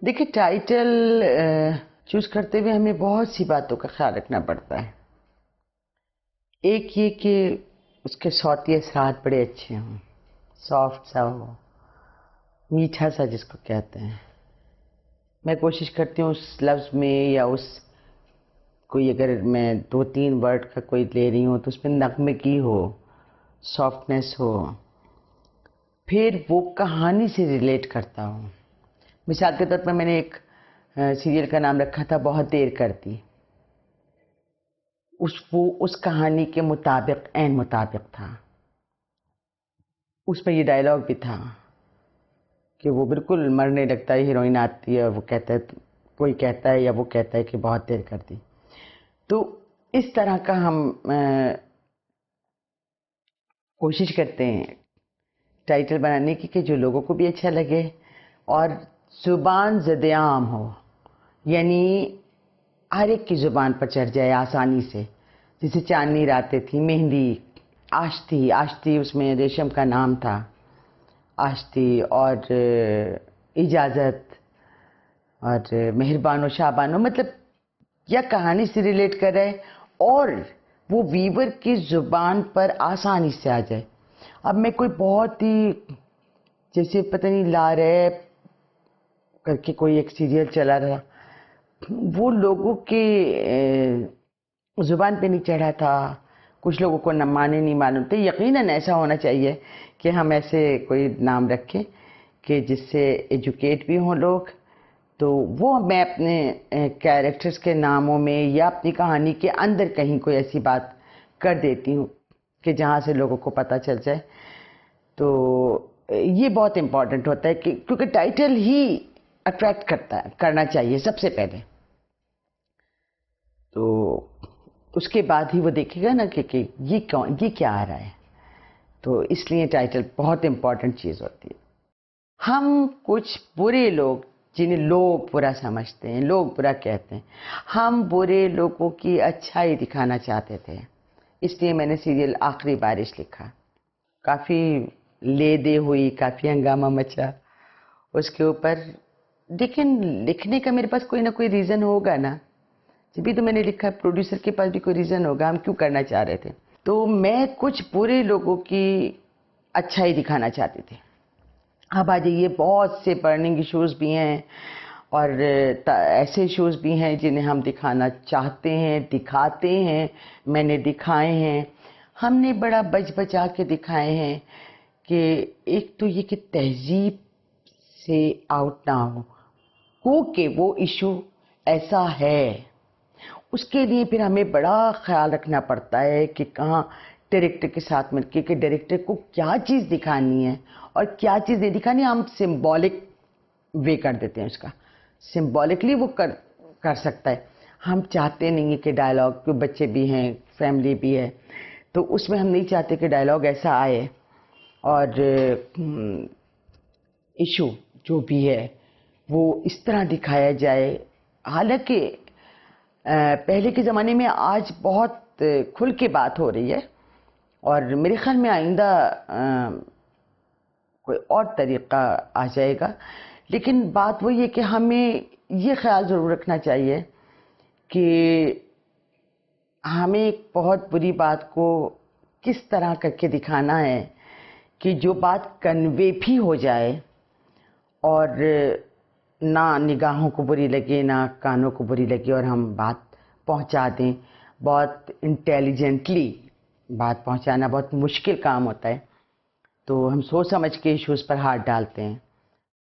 دیکھیے title choose کرتے ہوئے ہمیں بہت سی باتوں کا خیال رکھنا پڑتا ہے. ایک یہ کہ اس کے صوتی اثرات بڑے اچھے ہوں، سافٹ سا ہو، میٹھا سا جس کو کہتے ہیں. میں کوشش کرتی ہوں اس لفظ میں یا اس کوئی اگر میں 2-3 ورڈ کا کوئی لے رہی ہوں تو اس میں نغمگی ہو، سافٹنس ہو، پھر وہ کہانی سے ریلیٹ کرتا ہوں. مثال کے طور پر میں نے ایک سیریل کا نام رکھا تھا بہت دیر کرتی. اس کہانی کے مطابق عین مطابق تھا. اس میں یہ ڈائلاگ بھی تھا کہ وہ بالکل مرنے لگتا ہے، ہیروئن آتی ہے اور وہ کہتا ہے، کوئی کہتا ہے یا وہ کہتا ہے کہ بہت دیر کرتی. تو اس طرح کا ہم کوشش کرتے ہیں ٹائٹل بنانے کی کہ جو لوگوں کو بھی اچھا لگے اور زبان زد عام ہو، یعنی ہر ایک کی زبان پر چڑھ جائے آسانی سے. جیسے چاندنی راتیں تھی، مہندی، آشتی اس میں ریشم کا نام تھا، آشتی، اور اجازت اور مہربان و شابانو، مطلب یا کہانی سے ریلیٹ کر رہے اور وہ ویور کی زبان پر آسانی سے آ جائے. اب میں کوئی بہت ہی جیسے پتہ نہیں لا رہے کر کے کوئی ایک سیریل چلا رہا، وہ لوگوں کے زبان پہ نہیں چڑھا تھا، کچھ لوگوں کو نہ مانے نہیں معلوم تھے. یقیناً ایسا ہونا چاہیے کہ ہم ایسے کوئی نام رکھیں کہ جس سے ایجوکیٹ بھی ہوں لوگ. تو وہ میں اپنے کیریکٹرز کے ناموں میں یا اپنی کہانی کے اندر کہیں کوئی ایسی بات کر دیتی ہوں کہ جہاں سے لوگوں کو پتہ چل جائے. تو یہ بہت امپورٹنٹ ہوتا ہے کہ کیونکہ ٹائٹل ہی اٹریکٹ کرنا چاہیے سب سے پہلے. تو اس کے بعد ہی وہ دیکھے گا نا کہ یہ کیا آ رہا ہے. تو اس لیے ٹائٹل بہت امپورٹنٹ چیز ہوتی ہے. ہم کچھ برے لوگ جنہیں لوگ برا سمجھتے ہیں، لوگ برا کہتے ہیں، ہم برے لوگوں کی اچھائی دکھانا چاہتے تھے. اس لیے میں نے سیریل آخری بارش لکھا. کافی لے دے ہوئی، کافی ہنگامہ مچا اس کے اوپر، لیکن لکھنے کا میرے پاس کوئی نہ کوئی ریزن ہوگا نا. جبھی تو میں نے لکھا، پروڈیوسر کے پاس بھی کوئی ریزن ہوگا ہم کیوں کرنا چاہ رہے تھے. تو میں کچھ برے لوگوں کی اچھائی دکھانا چاہتی تھی. اب آ جائیے، بہت سے برننگ ایشوز بھی ہیں اور ایسے ایشوز بھی ہیں جنہیں ہم دکھانا چاہتے ہیں، دکھاتے ہیں، میں نے دکھائے ہیں. ہم نے بڑا بچا کے دکھائے ہیں کہ ایک تو یہ کہ تہذیب سے آؤٹ نہ ہو کہ وہ ایشو ایسا ہے. اس کے لیے پھر ہمیں بڑا خیال رکھنا پڑتا ہے کہ کہاں ڈائریکٹر کے ساتھ مل کے کہ ڈائریکٹر کو کیا چیز دکھانی ہے اور کیا چیز نہیں دکھانی. ہم سمبولک وے کر دیتے ہیں، اس کا سمبولکلی وہ کر سکتا ہے. ہم چاہتے نہیں ہیں کہ ڈائلاگ، کوئی بچے بھی ہیں، فیملی بھی ہے، تو اس میں ہم نہیں چاہتے کہ ڈائلاگ ایسا آئے اور ایشو جو بھی ہے وہ اس طرح دکھایا جائے. حالانکہ پہلے کے زمانے میں آج بہت کھل کے بات ہو رہی ہے اور میرے خیال میں آئندہ کوئی اور طریقہ آ جائے گا. لیکن بات وہی ہے کہ ہمیں یہ خیال ضرور رکھنا چاہیے کہ ہمیں ایک بہت بری بات کو کس طرح کر کے دکھانا ہے کہ جو بات کنوے بھی ہو جائے اور نہ نگاہوں کو بری لگے، نہ کانوں کو بری لگے، اور ہم بات پہنچا دیں. بہت انٹیلیجنٹلی بات پہنچانا بہت مشکل کام ہوتا ہے. تو ہم سوچ سمجھ کے ایشوز پر ہاتھ ڈالتے ہیں.